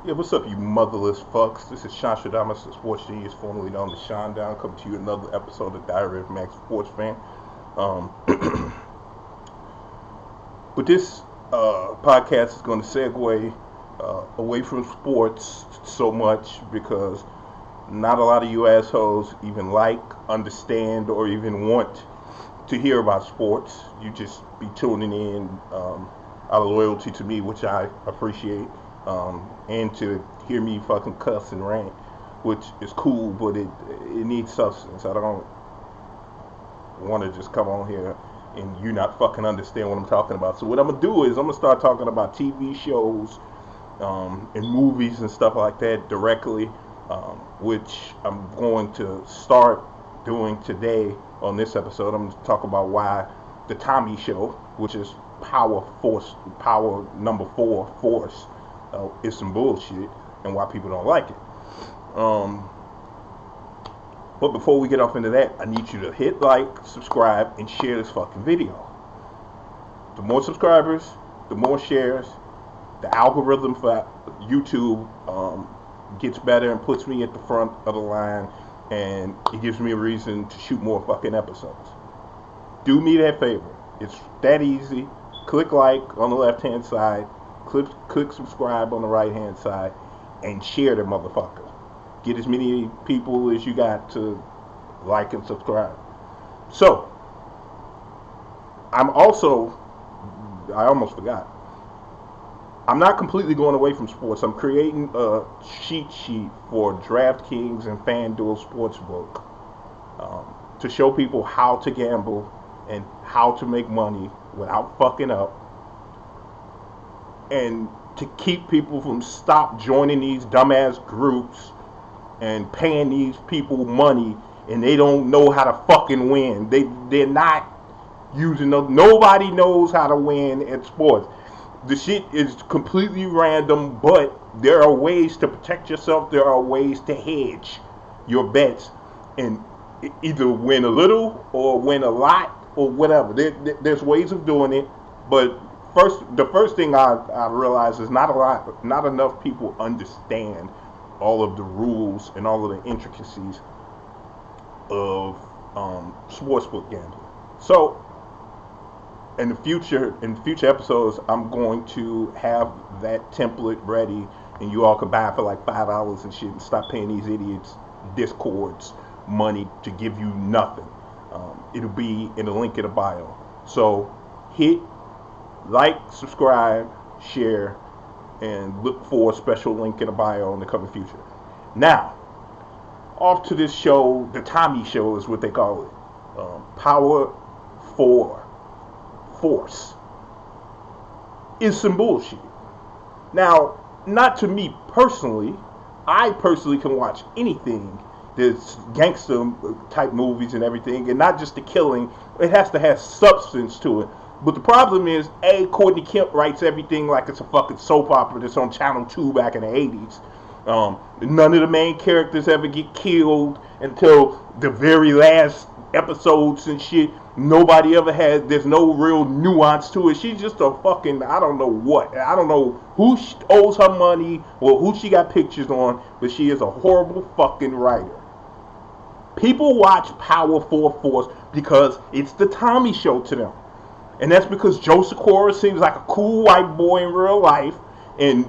Yeah, what's up, you motherless fucks? This is Sean Stradamus, the sports genius, formerly known as Sean Down, coming to you another episode of Diary of Max Sports Fan. Um, but this podcast is going to segue away from sports so much because not a lot of you assholes even like, understand, or even want to hear about sports. You just be tuning in out of loyalty to me, which I appreciate, and to hear me fucking cuss and rant, which is cool, but it needs substance. I don't want to just come on here and you not fucking understand what I'm talking about. So what I'm gonna do is I'm gonna start talking about TV shows and movies and stuff like that directly, which I'm going to start doing today on this episode. I'm going to talk about why the Tommy Show, which is power number 4 force, is some bullshit and why people don't like it. But before we get off into that, I need you to hit like, subscribe, and share this fucking video. The more subscribers, the more shares, the algorithm for YouTube gets better and puts me at the front of the line, and it gives me a reason to shoot more fucking episodes. Do me that favor. It's that easy. Click like on the left-hand side, click subscribe on the right-hand side, and share the motherfucker. Get as many people as you got to like and subscribe. So, I almost forgot. I'm not completely going away from sports. I'm creating a cheat sheet for DraftKings and FanDuel Sportsbook to show people how to gamble and how to make money without fucking up, and to keep people from stop joining these dumbass groups and paying these people money and they don't know how to fucking win. They're not using nobody knows how to win at sports. The shit is completely random, but there are ways to protect yourself. There are ways to hedge your bets and either win a little or win a lot or whatever. There's ways of doing it, but the first thing I realize is not enough people understand all of the rules and all of the intricacies of sportsbook gambling. So in the future episodes, I'm going to have that template ready, and you all can buy it for like $5 and shit, and stop paying these idiots Discords money to give you nothing. It'll be in the link in the bio. So hit like, subscribe, share, and look for a special link in the bio in the coming future. Now, off to this show. The Tommy Show is what they call it. Power 4 force is some bullshit. Now, not to me personally. I personally can watch anything that's gangster type movies and everything, and not just the killing. It has to have substance to it. But the problem is, Courtney Kemp writes everything like it's a fucking soap opera that's on Channel 2 back in the 80s. None of the main characters ever get killed until the very last episodes and shit. Nobody ever has, there's no real nuance to it. She's just a fucking, I don't know what. I don't know who owes her money or who she got pictures on, but she is a horrible fucking writer. People watch Power 4 Force because it's the Tommy Show to them. And that's because Joe Sikora seems like a cool white boy in real life. And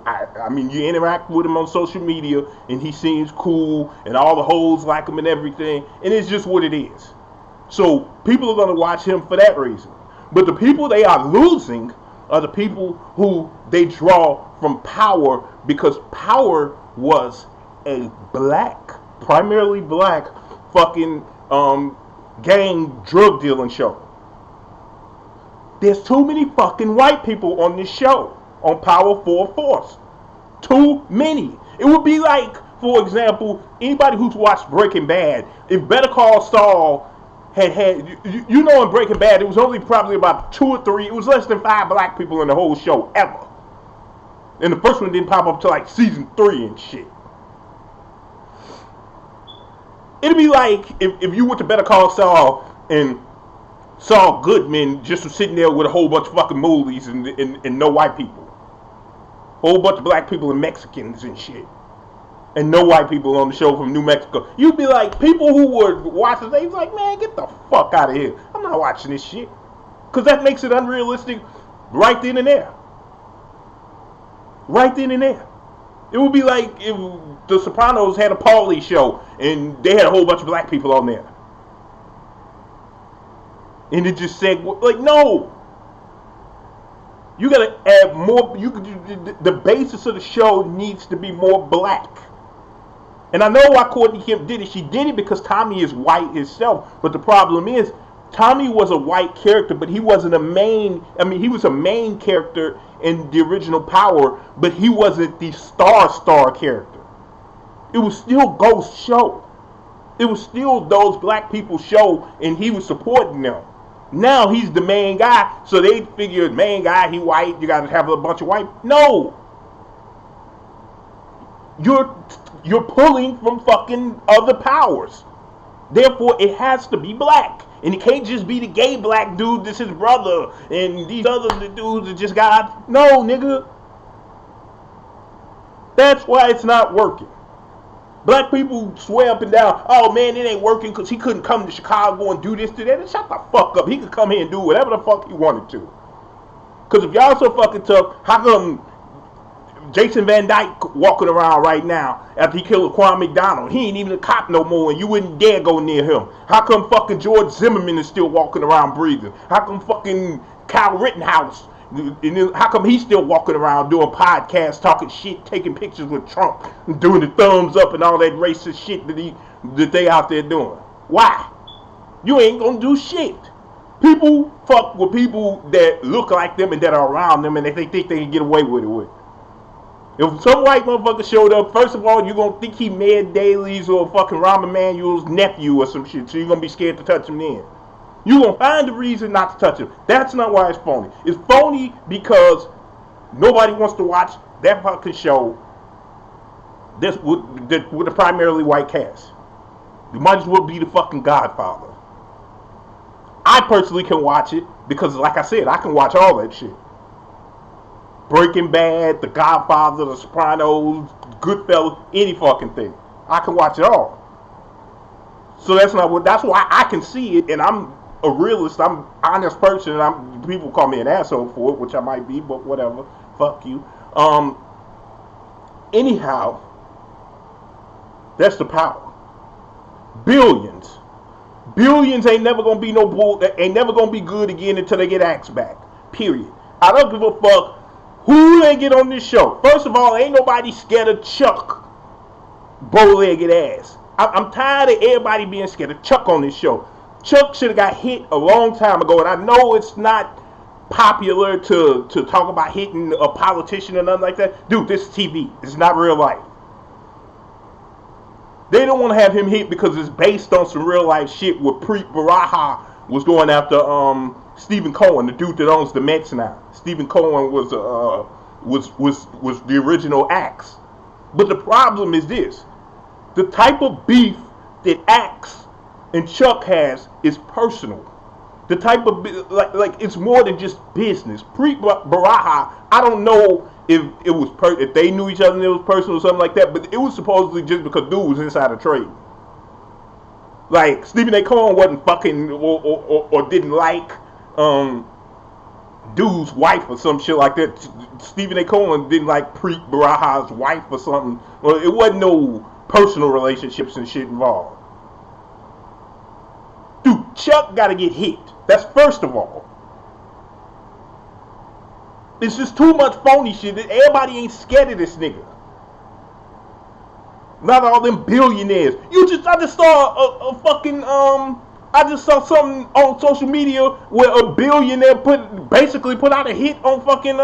I mean, you interact with him on social media, and he seems cool, and all the hoes like him and everything. And it's just what it is. So people are going to watch him for that reason. But the people they are losing are the people who they draw from Power, because Power was a primarily black fucking gang drug dealing show. There's too many fucking white people on this show, on Power 4 Force. Too many. It would be like, for example, anybody who's watched Breaking Bad, if Better Call Saul had in Breaking Bad, it was only probably about 2 or 3, it was less than 5 black people in the whole show ever. And the first one didn't pop up till like season 3 and shit. It'd be like if you went to Better Call Saul and Saul Goodman just was sitting there with a whole bunch of fucking moolies and no white people. Whole bunch of black people and Mexicans and shit. And no white people on the show from New Mexico. You'd be like, people who would watch it, they'd be like, man, get the fuck out of here. I'm not watching this shit. Because that makes it unrealistic right then and there. Right then and there. It would be like if The Sopranos had a Paulie show and they had a whole bunch of black people on there. And it just said, like, no. You gotta add more. The basis of the show needs to be more black. And I know why Courtney Kemp did it. She did it because Tommy is white himself. But the problem is, Tommy was a white character, but he wasn't a main. I mean, he was a main character in the original Power, but he wasn't the star character. It was still Ghost show. It was still those black people show, and he was supporting them. Now he's the main guy, so they figured, main guy, he white, you gotta have a bunch of white. No! You're pulling from fucking other powers. Therefore, it has to be black. And it can't just be the gay black dude that's his brother, and these other dudes that just got... No, nigga. That's why it's not working. Black people swear up and down, oh man, it ain't working because he couldn't come to Chicago and do this, to that. Shut the fuck up. He could come here and do whatever the fuck he wanted to. Because if y'all so fucking tough, how come Jason Van Dyke walking around right now after he killed Quan McDonald? He ain't even a cop no more and you wouldn't dare go near him. How come fucking George Zimmerman is still walking around breathing? How come fucking Kyle Rittenhouse, how come he's still walking around doing podcasts, talking shit, taking pictures with Trump, and doing the thumbs up and all that racist shit that they out there doing? Why? You ain't gonna do shit. People fuck with people that look like them and that are around them and they think they can get away with it. If some white motherfucker showed up, first of all, you're gonna think he Med Daly's or fucking Rahm Emanuel's nephew or some shit, so you're gonna be scared to touch him then. You're going to find a reason not to touch him. That's not why it's phony. It's phony because nobody wants to watch that fucking show with a primarily white cast. You might as well be the fucking Godfather. I personally can watch it because, like I said, I can watch all that shit. Breaking Bad, The Godfather, The Sopranos, Goodfellas, any fucking thing. I can watch it all. So that's why I can see it, and I'm a realist, I'm an honest person, and people call me an asshole for it, which I might be, but whatever. Fuck you. Anyhow, that's the power. Billions ain't never gonna be no bull. Ain't never gonna be good again until they get axed back. Period. I don't give a fuck who they get on this show. First of all, ain't nobody scared of Chuck bow-legged ass. I'm tired of everybody being scared of Chuck on this show. Chuck should have got hit a long time ago, and I know it's not popular to talk about hitting a politician or nothing like that. Dude, this is TV. It's not real life. They don't want to have him hit because it's based on some real life shit where Preet Bharara was going after Stephen Cohen, the dude that owns the Mets now. Stephen Cohen was the original Axe. But the problem is this. The type of beef that Axe and Chuck has is personal. The type of like it's more than just business. Preet Bharara, I don't know if it was if they knew each other and it was personal or something like that, but it was supposedly just because dude was inside a trade. Like Stephen A. Cohen wasn't fucking or didn't like dude's wife or some shit like that. Stephen A. Cohen didn't like Preet Bharara's wife or something. Well, it wasn't no personal relationships and shit involved. Dude, Chuck gotta get hit. That's first of all. It's just too much phony shit. Everybody ain't scared of this nigga. Not all them billionaires. I just saw a fucking I just saw something on social media where a billionaire basically put out a hit on fucking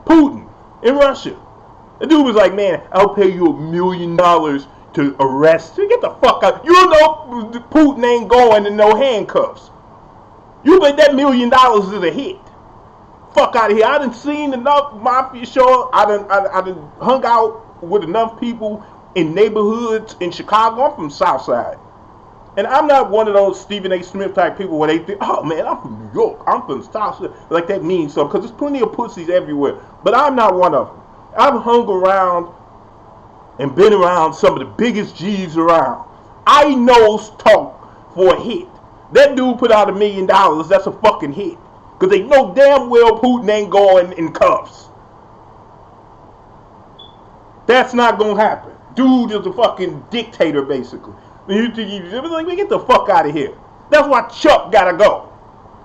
Putin in Russia. The dude was like, man, I'll pay you $1 million to arrest you. Get the fuck out. You know Putin ain't going in no handcuffs. You bet that $1 million is a hit. Fuck out of here. I done seen enough mafia shows. I done hung out with enough people in neighborhoods in Chicago. I'm from Southside. And I'm not one of those Stephen A. Smith type people where they think, oh man, I'm from New York. I'm from Southside. Like that means something. Because there's plenty of pussies everywhere. But I'm not one of them. I've hung around and been around some of the biggest G's around. I know talk for a hit. That dude put out $1 million. That's a fucking hit. Because they know damn well Putin ain't going in cuffs. That's not going to happen. Dude is a fucking dictator, basically. You like, get the fuck out of here. That's why Chuck got to go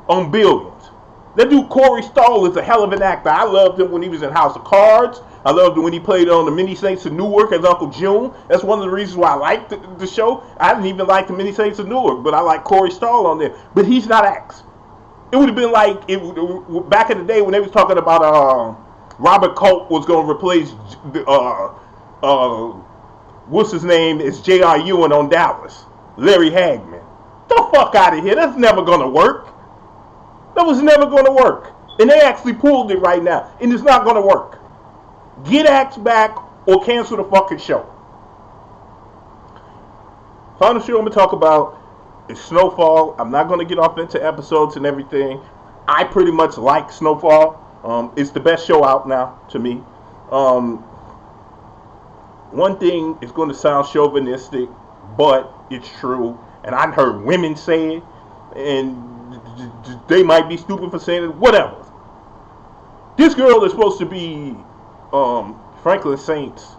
on Billions. That dude Corey Stoll is a hell of an actor. I loved him when he was in House of Cards. I loved him when he played on the Many Saints of Newark as Uncle June. That's one of the reasons why I liked the show. I didn't even like the Many Saints of Newark, but I like Corey Stoll on there. But he's not Axe. It would have been like back in the day when they was talking about Robert Culp was going to replace what's his name is J.R. Ewing on Dallas, Larry Hagman. The fuck out of here. That's never going to work. That was never going to work. And they actually pulled it right now. And it's not going to work. Get Axe back or cancel the fucking show. Final show I'm going to talk about is Snowfall. I'm not going to get off into episodes and everything. I pretty much like Snowfall. It's the best show out now to me. One thing is going to sound chauvinistic, but it's true. And I've heard women say it. And they might be stupid for saying it, whatever. This girl is supposed to be Franklin Saint's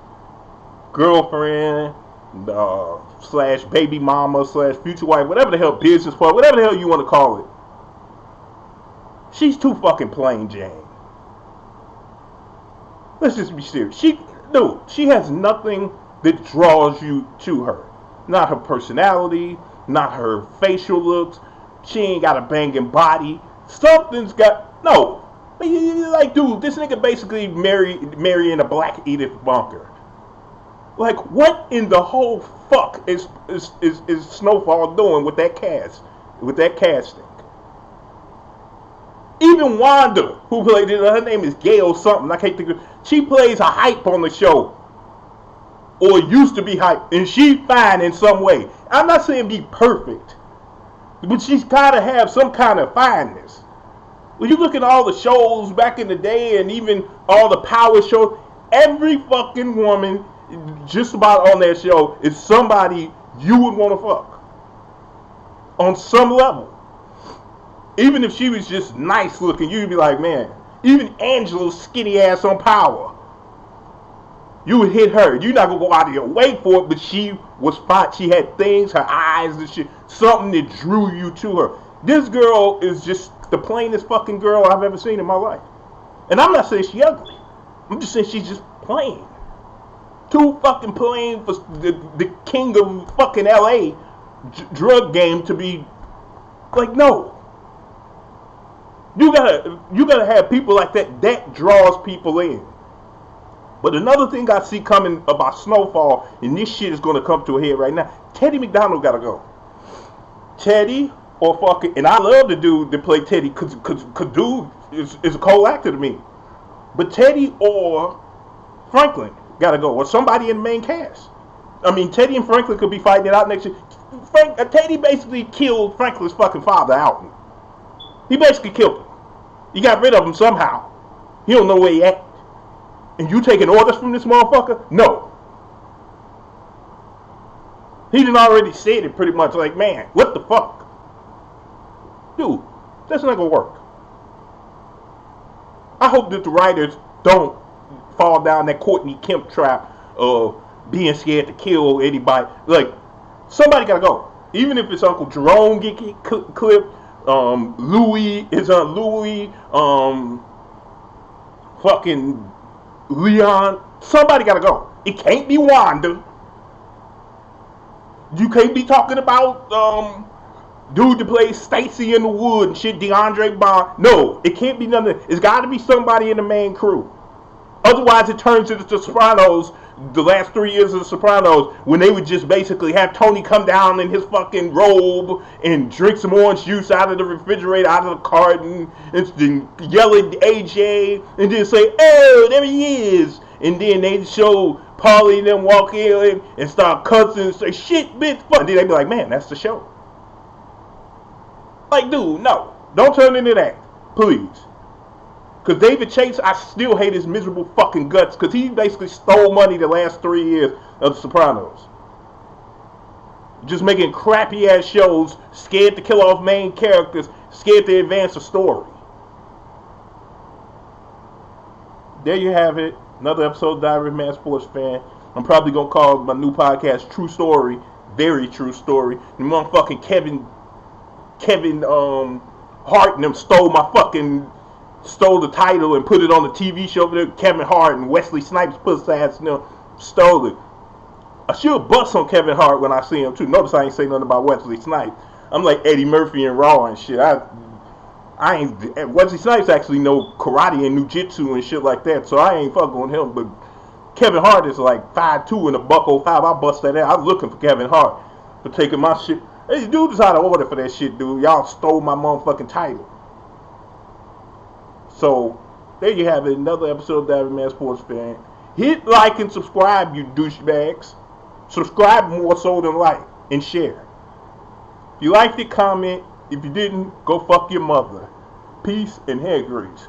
girlfriend, slash baby mama, slash future wife, whatever the hell, business partner, whatever the hell you want to call it. She's too fucking plain Jane. Let's just be serious. She has nothing that draws you to her. Not her personality, not her facial looks. She ain't got a banging body. Something's got... No. Like, dude, this nigga basically marrying a black Edith Bunker. Like, what in the whole fuck is Snowfall doing with that cast? With that casting? Even Wanda, who played it, her name is Gail something. I can't think of... She plays a hype on the show. Or used to be hype. And she fine in some way. I'm not saying be perfect. But she's got to have some kind of fineness. When you look at all the shows back in the day and even all the power shows, every fucking woman just about on that show is somebody you would want to fuck. On some level. Even if she was just nice looking, you'd be like, man, even Angela's skinny ass on Power, you would hit her. You're not going to go out of your way for it, but she was fine. She had things, her eyes and shit, something that drew you to her. This girl is just the plainest fucking girl I've ever seen in my life. And I'm not saying she's ugly. I'm just saying she's just plain. Too fucking plain for the king of fucking LA drug game to be like, no. You gotta have people like that draws people in. But another thing I see coming about Snowfall, and this shit is gonna come to a head right now. Teddy McDonald gotta go. Teddy or fucking, and I love the dude that played Teddy, cause dude is a cold actor to me. But Teddy or Franklin gotta go, or somebody in the main cast. I mean, Teddy and Franklin could be fighting it out next year. Teddy basically killed Franklin's fucking father out. He basically killed him. He got rid of him somehow. He don't know where he at. And you taking orders from this motherfucker? No. He done already said it pretty much like, man, what the fuck? Dude, that's not gonna work. I hope that the writers don't fall down that Courtney Kemp trap of being scared to kill anybody. Like, somebody gotta go. Even if it's Uncle Jerome get clipped, Louis, his Aunt Louis, fucking Leon, somebody gotta go. It can't be Wanda. You can't be talking about dude that plays Stacy in the Wood and shit, DeAndre Bond. No, it can't be nothing. It's gotta be somebody in the main crew. Otherwise it turns into the Sopranos, the last 3 years of the Sopranos, when they would just basically have Tony come down in his fucking robe and drink some orange juice out of the refrigerator, out of the carton, and then yell at AJ, and then say, oh, there he is. And then they'd show Paulie and them walk in and start cussing and say, shit, bitch, fuck. And then they'd be like, man, that's the show. Like, dude, no. Don't turn into that. Please. Because David Chase, I still hate his miserable fucking guts because he basically stole money the last 3 years of The Sopranos. Just making crappy ass shows, scared to kill off main characters, scared to advance a story. There you have it. Another episode of Diary of a Mad Sports Fan. I'm probably going to call my new podcast True Story. Very True Story. The motherfucking Kevin Hart and them stole the title and put it on the TV show. Kevin Hart and Wesley Snipes pussy ass and them stole it. I should bust on Kevin Hart when I see him too. Notice I ain't say nothing about Wesley Snipes. I'm like Eddie Murphy and Raw and shit. I ain't. Wesley Snipes actually know karate and nujitsu and shit like that, so I ain't fucking with him. But Kevin Hart is like 5'2" and a $105. I bust that out. I was looking for Kevin Hart for taking my shit. Hey, dude is out of order for that shit, dude. Y'all stole my motherfucking title. So there you have it. Another episode of Diary of a Mad Sports Fan. Hit like and subscribe, you douchebags. Subscribe more so than like and share. If you liked it, comment. If you didn't, go fuck your mother. Peace and hair grease.